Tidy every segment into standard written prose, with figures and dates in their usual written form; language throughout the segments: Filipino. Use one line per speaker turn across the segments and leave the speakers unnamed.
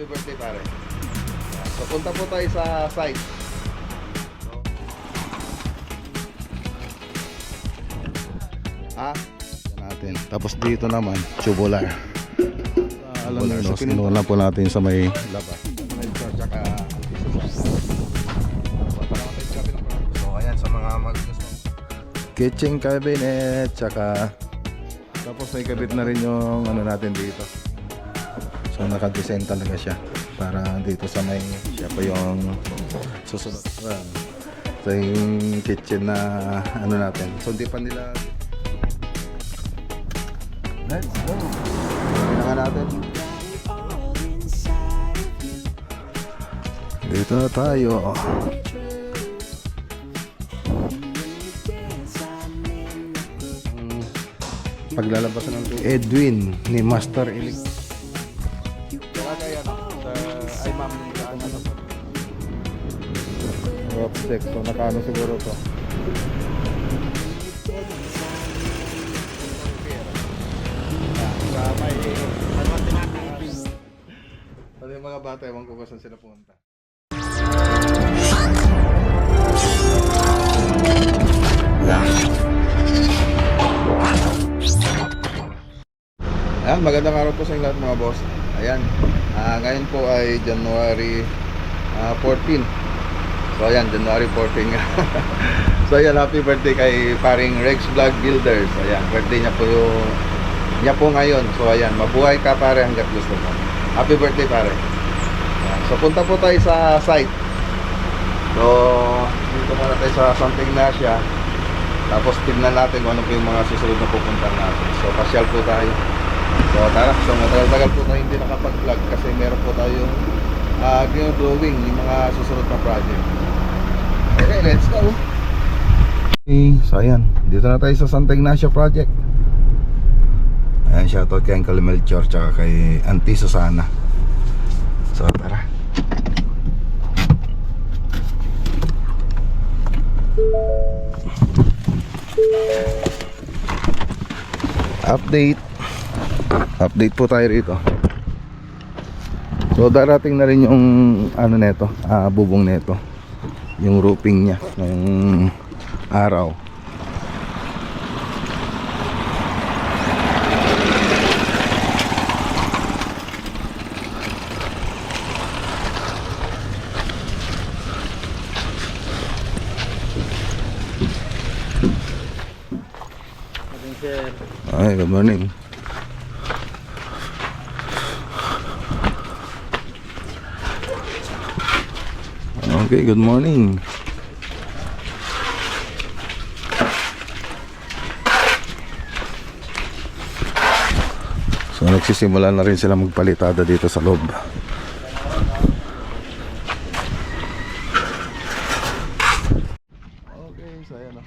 Happy birthday pare. So punta po tayo sa site. Natin. Tapos dito naman, tubular. Alam niyo, so, kinuha po natin sa may labas. Tsaka so ayan sa mga mag-gusto. Kitchen cabinet, tsaka tapos may kabit na rin yung ano natin dito. So naka-design talaga siya para dito sa may siya pa yung susunod. So yung kitchen na ano natin. So hindi pa nila. Let's go. Kailangan natin. Dito na tayo. Paglalabasan ng Edwin ni Master Elix. Ay ma'am, ano po? Rock stick. So nakano siguro to. May pati yung mga bata, ewan ko kung saan sila punta. Ayan, magandang araw po sa inyo lahat mga boss. Ayan, ngayon po ay January 14. So ayan, January 14 nga. So ayan, happy birthday kay paring Rex Vlog Builders. Ayan, birthday niya po ngayon. So ayan, mabuhay ka pare hanggat gusto mo. Happy birthday pare. Ayan, so punta po tayo sa site. So dito muna tayo sa Santa Ignacia. Tapos tignan natin kung ano po yung mga susunod na pupuntahan natin. So pasyal po tayo. So tara, so matagal-tagal po tayo hindi nakapag-vlog kasi meron po tayong drawing yung mga susunod na project. Okay, let's go. Okay, so ayan, dito na tayo sa Santa Ignacia project. Ayan, shoutout kay Uncle Melchor tsaka kay Auntie Susana. So tara. Update po tayo rito. So darating na rin yung ano neto, bubong neto, yung roofing niya ngayong araw. Ay, good morning. Okay, good morning. So nagsisimula na rin sila magpalitada dito sa loob. Okay, so ayan o.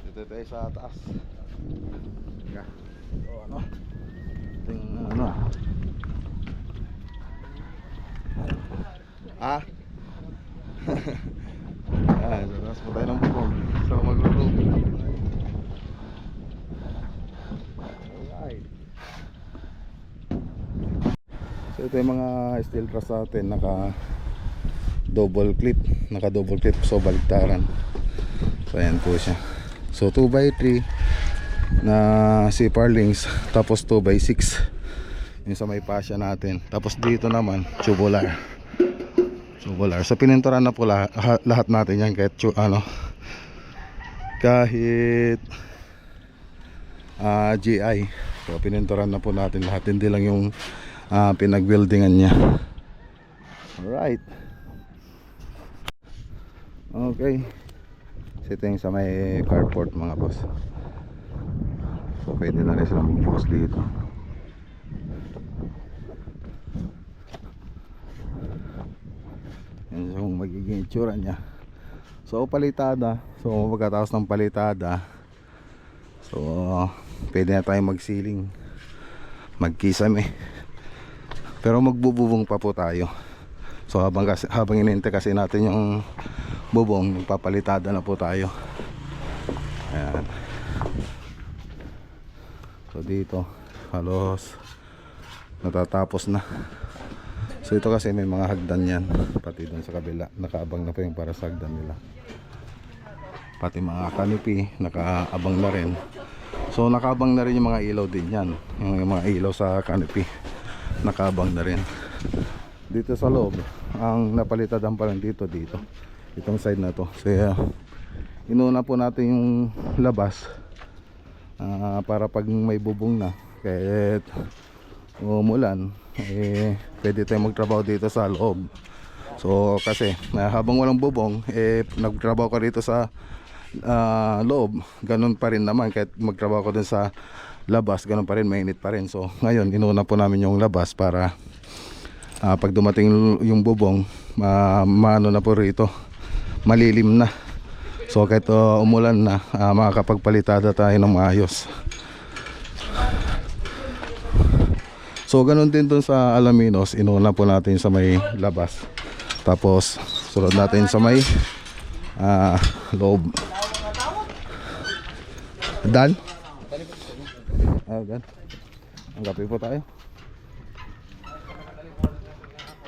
Dito tayo sa taas. So ano? Tingnan ano. Ayan, so taas po tayo ng bubong. So magro-room. Alright. So ito yung mga steel truss natin. Naka double clip. So baligtaran. So ayan po siya. So 2x3 na C-par links. Tapos 2x6 yung sa may pasya natin. Tapos dito naman tubular. So pinenturan na po lahat natin yan kahit kahit GI. So pinenturan na po natin lahat, hindi lang yung pinag-weldingan niya. Alright. Okay. Sitting sa may carport mga boss. So pwede na rin silang mag-focus dito. Yan yung magiging itsura nya. So palitada. So pagkatapos ng palitada, so pwede na tayo mag-ceiling, magkisame. Pero magbububong pa po tayo. So habang ininte kasi natin yung bubong, magpapalitada na po tayo. Ayan. So dito halos natatapos na. So ito kasi may mga hagdan yan, pati doon sa kabila nakaabang na pa yung para sa hagdan nila, pati mga canopy nakaabang na rin. So nakaabang na rin yung mga ilaw din yan, yung mga ilaw sa canopy nakaabang na rin. Dito sa loob ang napalitadan pa lang dito itong side na to. So inuna po natin yung labas para pag may bubong na kahit umulan, pwede tayong magtrabaho dito sa loob. So kasi habang walang bubong, nagtrabaho ka dito sa loob, ganun pa rin naman. Kahit magtrabaho ka dun sa labas, ganun pa rin, mainit pa rin. So ngayon inuna po namin yung labas para pag dumating yung bubong, maano na po rito, malilim na. So kahit umulan na, makakapagpalitada tayo ng maayos. So ganun din dun sa Alaminos, inuna po natin sa may labas, tapos sunod natin sa may loob. Dan? Dan. Ang gabi po tayo.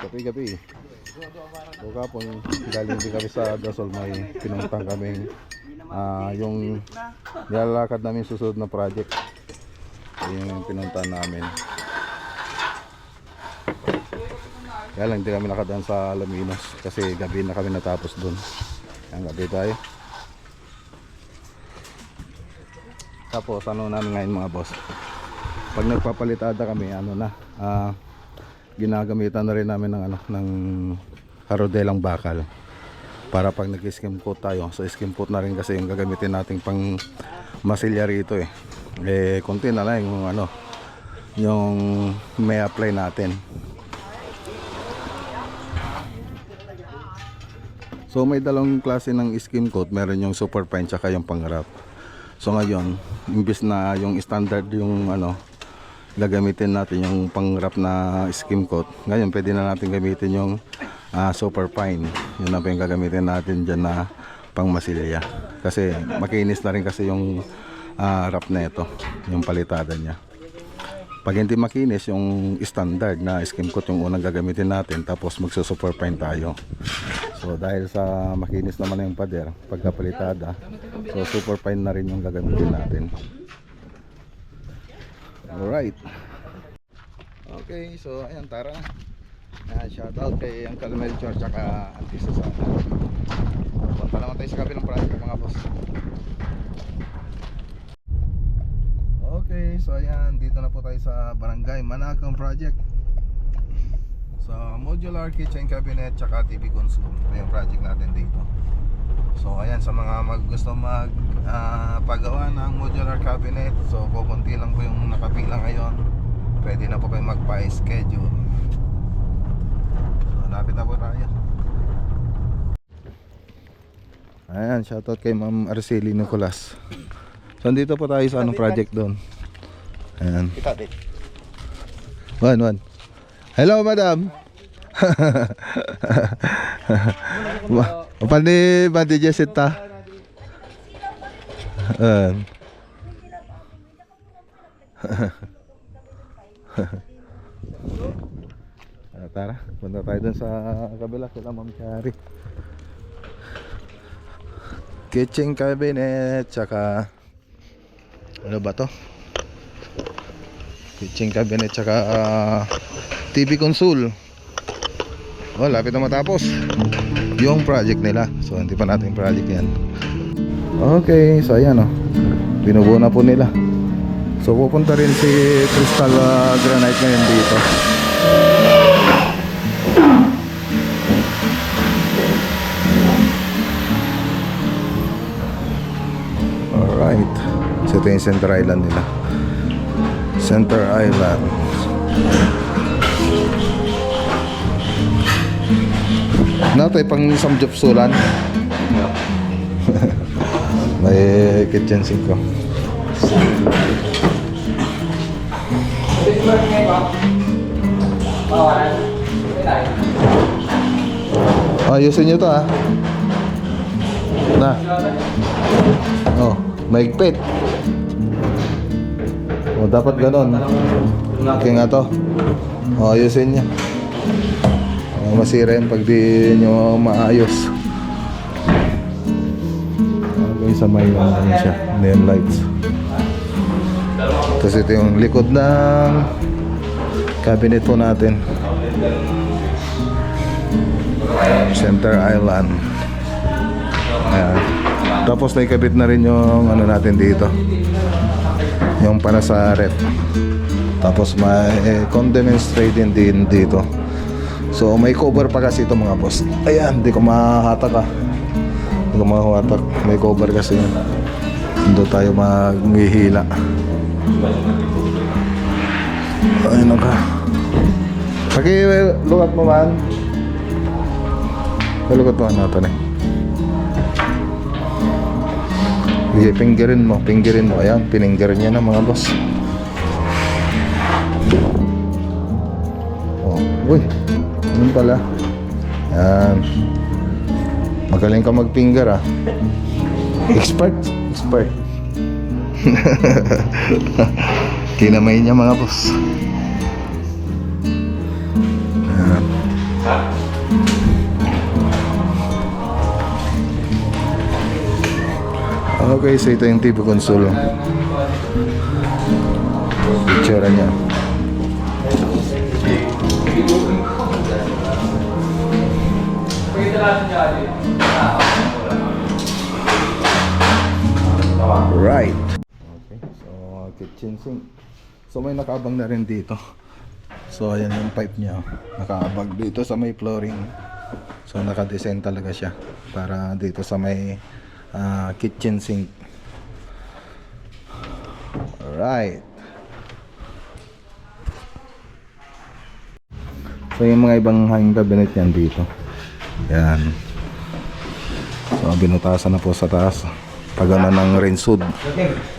Gabi. So kapon, galing din kami sa Dasol, may pinuntang kaming yung nilalakad namin susunod na project. Yung pinuntahan namin. Kaya lang hindi kami nakadaan sa Alaminos kasi gabi na kami natapos dun. Ang gabi tayo. Tapos ano namin ngayon mga boss, pag nagpapalitada kami, ginagamitan na rin namin ng karodelang bakal para pag nag-skim coat tayo. So skim coat na rin kasi yung gagamitin nating pang masilya rito konti na lang yung may apply natin. So may dalawang klase ng skim coat, meron yung super fine tsaka yung pang-wrap. So ngayon, imbis na yung standard yung gagamitin natin yung pang-wrap na skim coat, ngayon pwede na natin gamitin yung super fine. Yun na pa yung gagamitin natin dyan na pang masilya. Kasi makinis na rin kasi yung wrap na ito, yung palitada niya. Pag hindi makinis, yung standard na skim coat yung unang gagamitin natin, tapos magsusuper fine tayo. So dahil sa makinis naman na yung pader pagkapalitada, so super fine na rin yung gagamitin natin. Alright. Okay, so ayan, tara. Shout out kay Uncle Melchor tsaka Auntie Susana. Punta naman tayo sa kabilang project mga boss. Okay, so ayan, dito na po tayo sa Barangay Manakang Project. So modular kitchen cabinet tsaka TV console, ito yung project natin dito. So ayan, sa mga gusto paggawa ng modular cabinet, so kukunti lang po yung nakapila ngayon, pwede na po kayo magpa-schedule. So lapit na po tayo. Ayan, shoutout kay Ma'am Arceli Nicolas. So dito po tayo sa project doon. Ayan. One. Hello, madam. Pani Bandi Jessica. Tara, punta tayo dun sa kabila kila Ma'am Chari. Kitchen cabinet tsaka ano ba to? Kitchen cabinet tsaka TV console. Oh, lapit na matapos yung project nila. So hindi pa natin project yan. Okay, so ayan binubuo na po nila. So pupunta rin si Crystal Granite ngayon dito. Alright, so ito yung Center Island nila. Center Island. Natay pang samjopsulan. May kitchen sink ko. Ayusin nyo to na. Maigpit. Dapat ganon. Okay nga to. O, ayusin niya. Masira yan pag di nyo maayos. Okay, sa may ano siya, neon lights. Tapos ito yung likod ng cabinet po natin. Center island. Ayan. Tapos naikabit na rin yung ano natin dito, yung para sa rep. Tapos may condiments trading din dito. So may cover pa kasi ito mga boss. Ayan, hindi ko mahatak Hindi ko mahatak. May cover kasi yan. Hindi tayo maghihila. Ayun ka. Lukat mo man. Lukat mo natin eh. Sige, pinggirin mo. Ayan, pininggirin niya na mga boss. Oh, uy. Yun pala. Yan. Magaling ka mag-finger Expert. Kinamay niya mga boss. Yan. Okay, so ito yung TV console. Picture niya. Right. Okay, so kitchen sink. So may nakaabang na rin dito. So ayan yung pipe niya. Nakaabang dito sa may flooring. So naka-design talaga siya para dito sa may kitchen sink. Alright. So yung mga ibang hanging cabinet yan dito. Yan. So binutasan na po sa taas. Pagana ng range hood,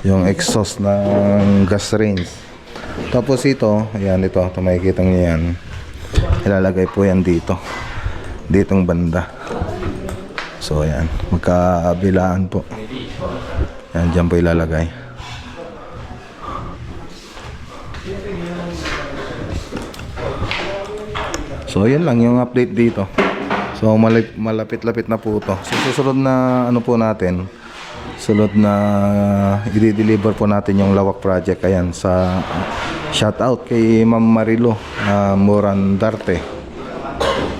yung exhaust ng gas range. Tapos ito, ayan, ito makikita nyo yan. Ilalagay po yan dito. Ditong banda. So ayan, magkabilaan po. Yan, dyan po ilalagay. So yan lang yung update dito. So malapit-lapit na po ito. So susunod na ano po natin, sunod na i-deliver po natin yung lawak project. Ayan, sa shout out kay Ma'am Marilo Morandarte.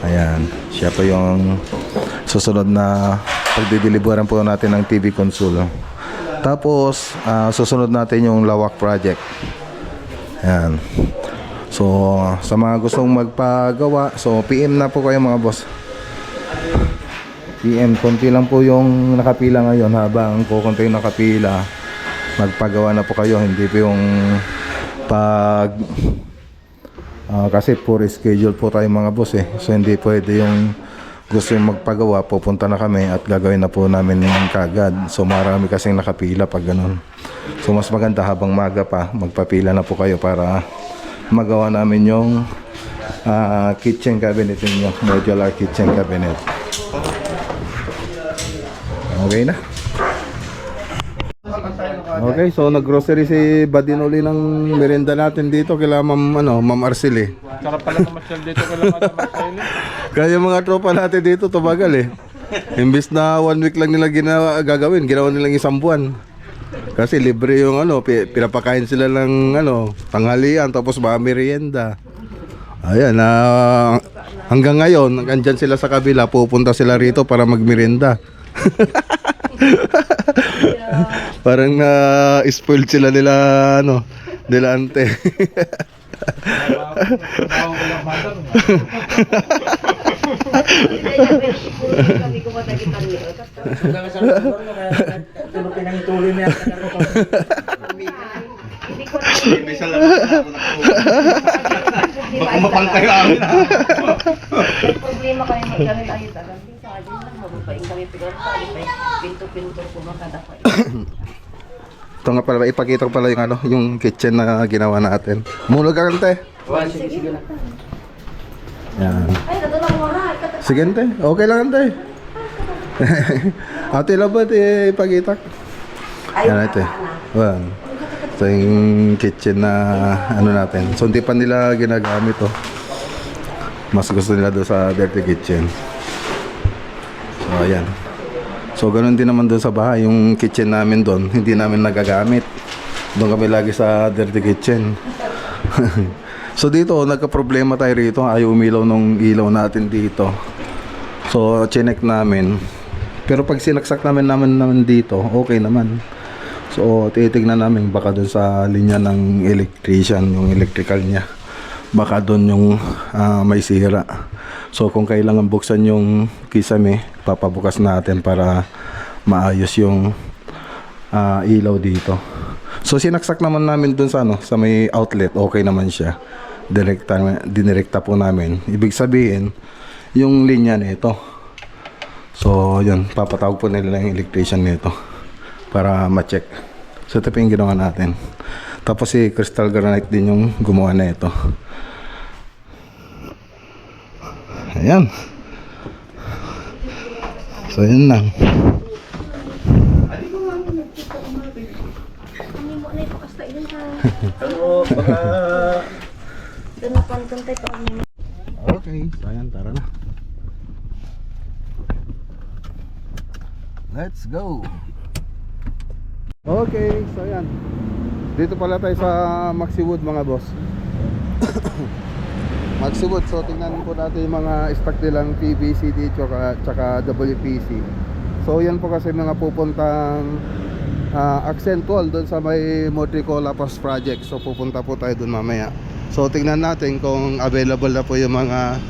Ayan, siya po yung susunod na pagdi-deliveran po natin ng TV console. Tapos susunod natin yung lawak project. Ayan. So sa mga gustong magpagawa, so PM na po kayo mga boss. PM, konti lang po yung nakapila ngayon. Habang konti yung nakapila, magpagawa na po kayo. Hindi po yung pag kasi for schedule po tayo mga boss so hindi pwede yung gusto yung magpagawa, pupunta na kami at gagawin na po namin kagad. So marami kasing nakapila pag ganun. So mas maganda habang maga pa, magpapila na po kayo para magawa namin yung kitchen cabinet ninyo, modular kitchen cabinet. Okay na. Okay, so nag-grocery si Badinoli ng merienda natin dito kila Ma'am Arceli.
Sarap pala kumasyal dito kila Ma'am Arceli.
Kaya mga tropa natin dito tumagal Imbis na 1 week lang nila ginawa nilang 1 buwan. Kasi libre yung pinapakain sila ng tanghalian tapos merienda. Ayan, hanggang ngayon, andyan sila sa kabila, pupunta sila rito para magmerienda. Parang spoiled sila nila ante.
Baka mapang kayo amin
Problema kayo magkaroon ayun talaga. Sa akin lang mababaing kami pero pinto-pinto ko makadapat.
Ito nga pala, ipakita ko pala yung kitchen na ginawa natin. Mulog ka kante.
Sige na.
Yan.
Ay, natulong mo na.
Sige ante, okay lang ante. Ate labat ipakita. Yan ate. Well. Ito yung kitchen na ano natin. So hindi pa nila ginagamit to. Mas gusto nila doon sa dirty kitchen. So ayan. So ganoon din naman doon sa bahay. Yung kitchen namin doon, hindi namin nagagamit. Doon kami lagi sa dirty kitchen. So dito, nagka-problema tayo rito. Ayaw umilaw nung ilaw natin dito. So chinek namin. Pero pag sinaksak namin dito, okay naman. So titignan namin baka doon sa linya ng electrician, yung electrical niya. Baka doon yung may sira. So kung kailangan buksan yung kisame, papabukas natin para maayos yung ilaw dito. So sinaksak naman namin doon sa sa may outlet, okay naman siya. Dinirekta po namin. Ibig sabihin, yung linya nito. So yun, papatawag po nila yung electrician nito para ma-check. So ito po yung ginawa natin. Tapos si Crystal Granite din yung gumawa na ito. Ayan. So yun lang. Okay, so ayan, tara na. Let's go. Okay, so ayan. Dito pala tayo sa Maxiwood mga boss. Maxiwood, so tingnan po natin yung mga stock nilang PVC dito tsaka WPC. So yan po kasi mga pupuntang accent wall doon sa may Motricola Post Project. So pupunta po tayo doon mamaya. So tingnan natin kung available na po yung mga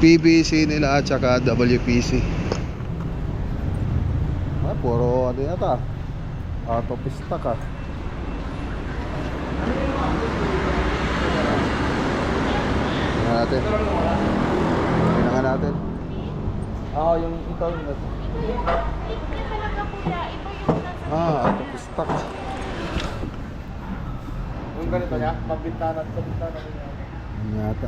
PVC nila at saka WPC. Puro ano yata, out of stock ah. Tingnan natin. Tingnan natin. Yung ito yung out of stock.
Yung ganito niya, magbintana sa bintana niya.
Ano yata?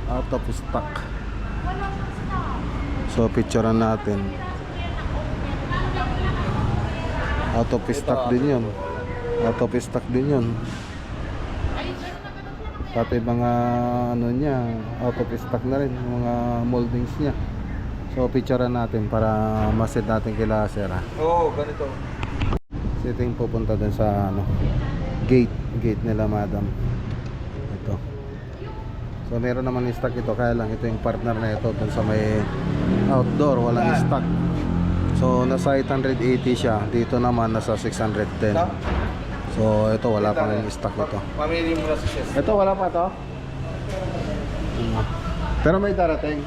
Out of stock. So picturean natin. Out of stock din yun. Out of stock din yun. Pati mga ano niya, out of stock na rin, mga moldings niya. So picturean natin para maset natin kila sir.
Oo, ganito.
So ito yung pupunta dun sa gate nila madam. Ito. So meron naman yung stock ito, kaya lang ito yung partner na ito dun sa may outdoor, walang stock. So nasa 880 siya, dito naman nasa 610. So ito wala pang yung stock ito.
Mamili mo na si Chef.
Ito wala pa to. Pero may darating.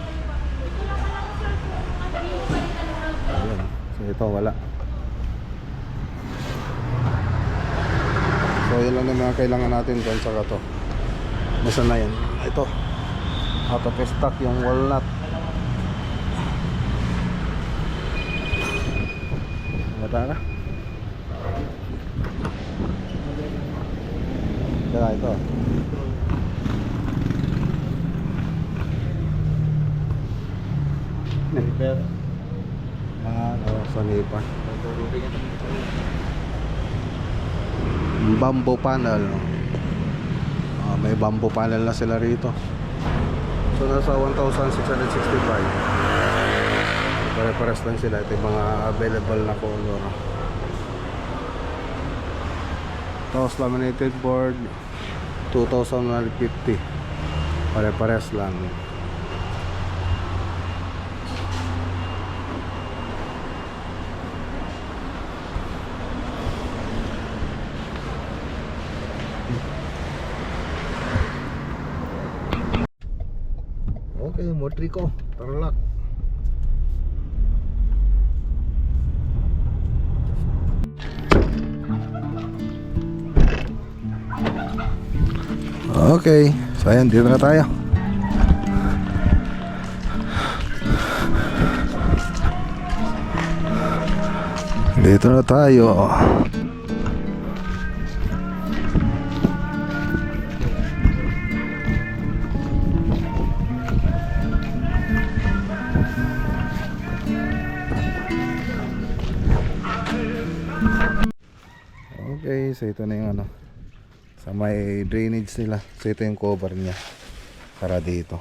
Ayun. So ito wala. So yun lang na mga kailangan natin doon sa to. Nasaan na yan? Ito. Out of stock yung walnut. Tara. Tara ito.
Repair.
Sa nipa. Bamboo panel. May bamboo panel na sila rito. So nasa 1,665. Pare-pares lang sila. Ito yung mga available na color. Tapos laminated board 2,150. Pare-pares lang. Okay, Motrico, Tarlac. Okay, so ayan, dito na tayo. Dito na tayo. so ito na yung ano, sa may drainage nila. So ito yung cover niya para dito.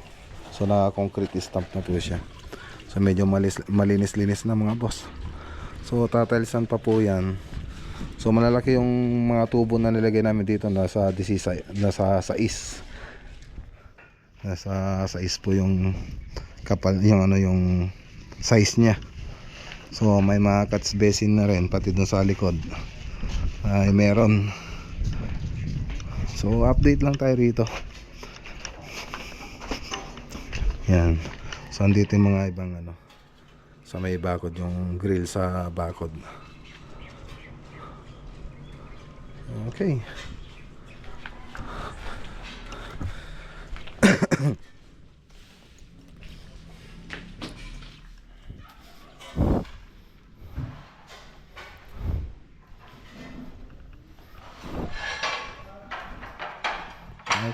So naka-concrete stamp na po siya. So medyo malinis-linis na mga boss. So tatilsan pa po yan. So malalaki yung mga tubo na nilagay namin dito, nasa 16, nasa 6. Nasa 6 po yung kapal, yung ano, yung size niya. So may mga catch basin na rin pati dun sa likod. Ay meron. So update lang tayo rito. Yan. So andito yung mga ibang ano, sa may bakod, yung grill sa bakod. Okay.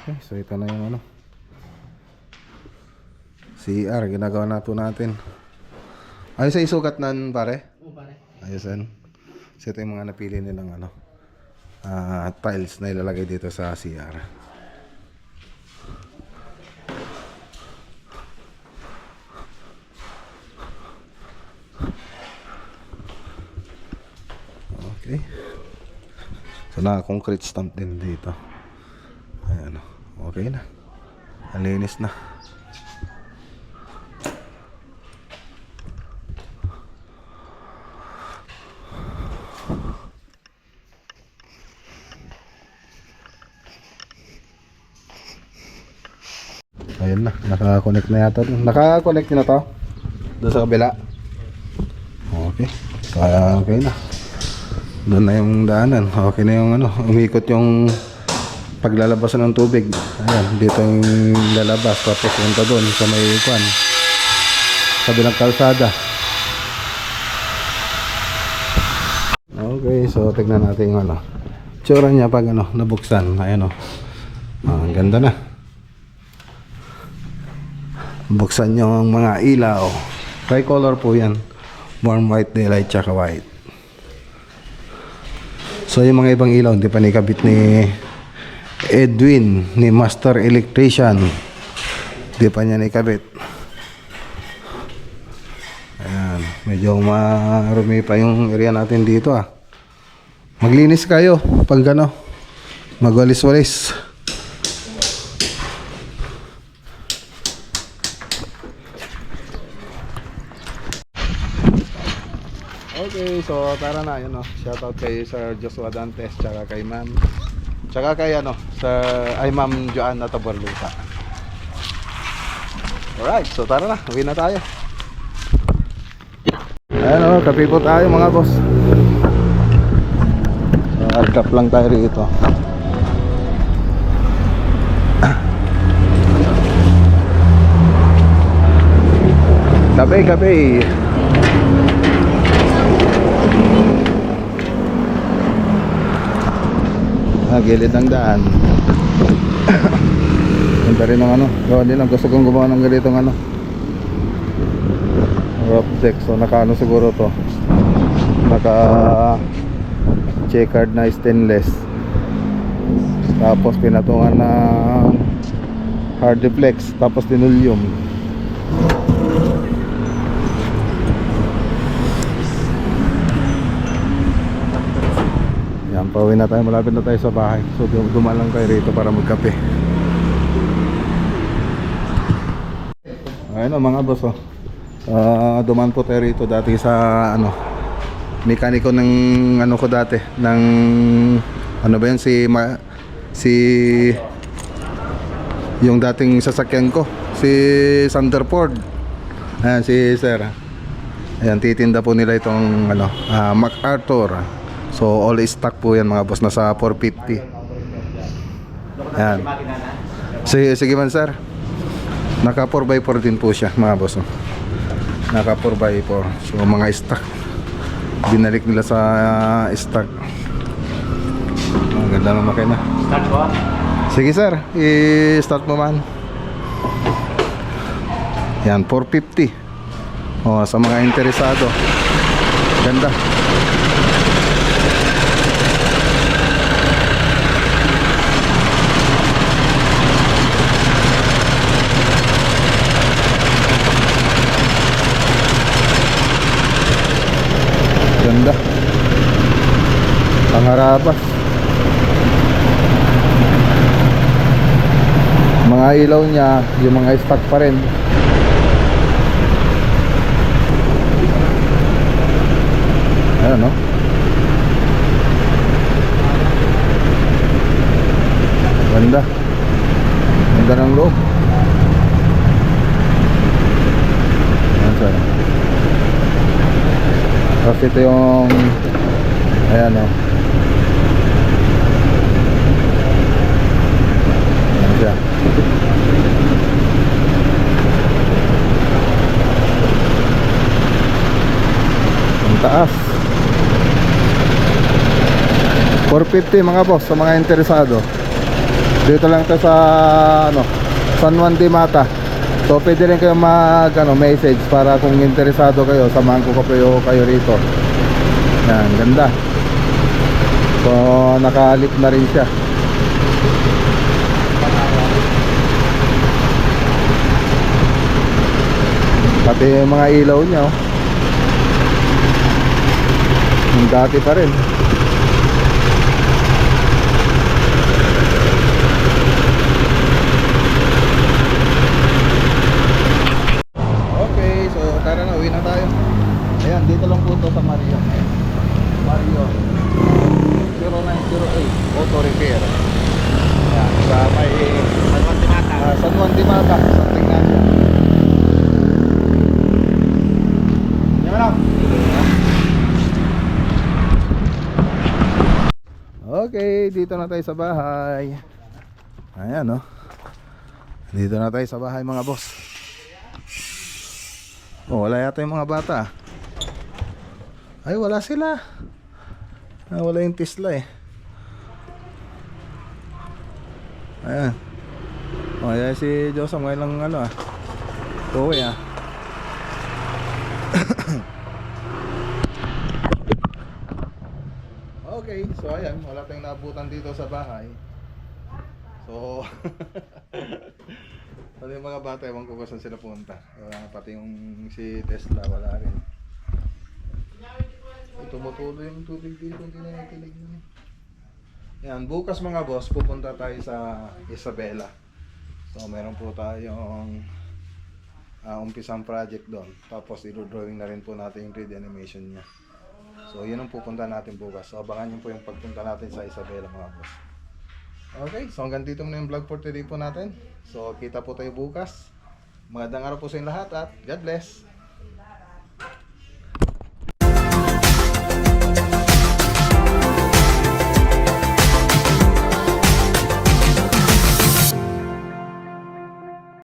Okay, so ito na yung ano, CR, ginagawa na po natin. Ayos ay sukat nan pare?
Oo, pare.
Ayos yan. So ito yung mga napili nilang ano, tiles na ilalagay dito sa CR. Okay. So naka-concrete stamp din dito. Ayan, okay na. Ang linis na. Ayun na, naka-connect na yata. Naka-connect na to doon sa kabila. Okay. Kaya okay na. Doon na yung daanan. Okay na yung ano, umikot yung paglalabasan ng tubig. Ayan, dito yung lalabas tapos punta doon sa may kwan, kabilang kalsada. Okay, so tignan natin yung ano, tsura niya pag ano, nabuksan. Ayan o. Ang ganda na. Buksan yung mga ilaw. Tricolor po yan. Warm white, daylight, tsaka white. So yung mga ibang ilaw hindi pa nikabit ni Edwin, ni Master Electrician. Hindi pa niya nikabit. Ayan, medyo marumi pa yung area natin dito ah. Maglinis kayo pag ano, magwalis-walis. Okay, so tara na, yun o. Shoutout kay Sir Joshua Dantes, tsaka kay Ma'am, tsaka kay ano, Ma'am Joanna Tabarluta. Alright, so tara na, uwi na tayo. Ayan o, kape po tayo mga boss. So hardcap lang tayo rito. Kape. Gilid ng daan. Ganda rin ng ano, gawa din lang, gusto kong gumawa ng ganitong ano, rough deck. So naka ano siguro to, naka checkered na stainless, tapos pinatungan na hard deflex, tapos linoleum. Yan, pauwi na tayo, malapit na tayo sa bahay. So dumaan lang tayo rito para magkape. Ayun o mga boss o. Dumaan po tayo rito dati sa ano, mekaniko ng ano ko dati, ng ano ba yan, si yung dating sasakyan ko, si Thunderford. Ayan si sir. Ayan, titinda po nila itong ano, MacArthur. So all stock po yan mga boss, nasa 450. Ayan. Sige man sir. Naka 4x4 din po siya mga boss. Naka 4x4. So mga stock, binalik nila sa stock. Ang ganda ng makina.
Start ko.
Sige sir, i-start mo man. Yan, 450. Oh, sa mga interesado. Ganda. Harabas. Mga ilaw niya, yung mga stock pa rin. Ayan, no? Ganda. Ganda ng loob. Ayan, sir. Tapos ito yung ayan, no? Ayan siya. Ang taas. 450 mga boss sa mga interesado. Dito lang to sa ano, San Juan de Mata. So pwede rin kayo message para kung interesado kayo, samahan ko kayo rito. Yan, ganda. So nakalit na rin siya. Pati yung mga ilaw niya, oh. Yung dati pa rin. Okay, so tara na, uwi na tayo. Ayan, dito lang po to sa Mario. Mario 0908 Auto Repair. Ayan, sa may San Juan de Mata. San Juan de Mata, Santa Ignacia. Yan lang. Okay, dito na tayo sa bahay. Ayan, no. Dito na tayo sa bahay mga boss. Oh, wala yata yung mga bata. Ay, wala sila. Wala yung Tesla eh. Ayan. Oh, ayan si Joseph ngayon lang uwi ah. Okay, so ayan, wala tayong naabutan dito sa bahay. So pati yung mga bata, ewan ko kung saan sila punta. Pati yung si Tesla, wala rin. Tumutuloy yung tubig dito, hindi na natilig na. Yan, bukas mga boss, pupunta tayo sa Isabela. So meron po tayong umpisang project doon. Tapos i-drawing na rin po natin yung 3D animation niya. So yun ang pupunta natin bukas. So abangan nyo po yung pagpunta natin sa Isabela mga boss. Okay, so hanggang dito muna yung vlog for today po natin. So kita po tayo bukas. Magandang araw po sa inyo lahat at God bless.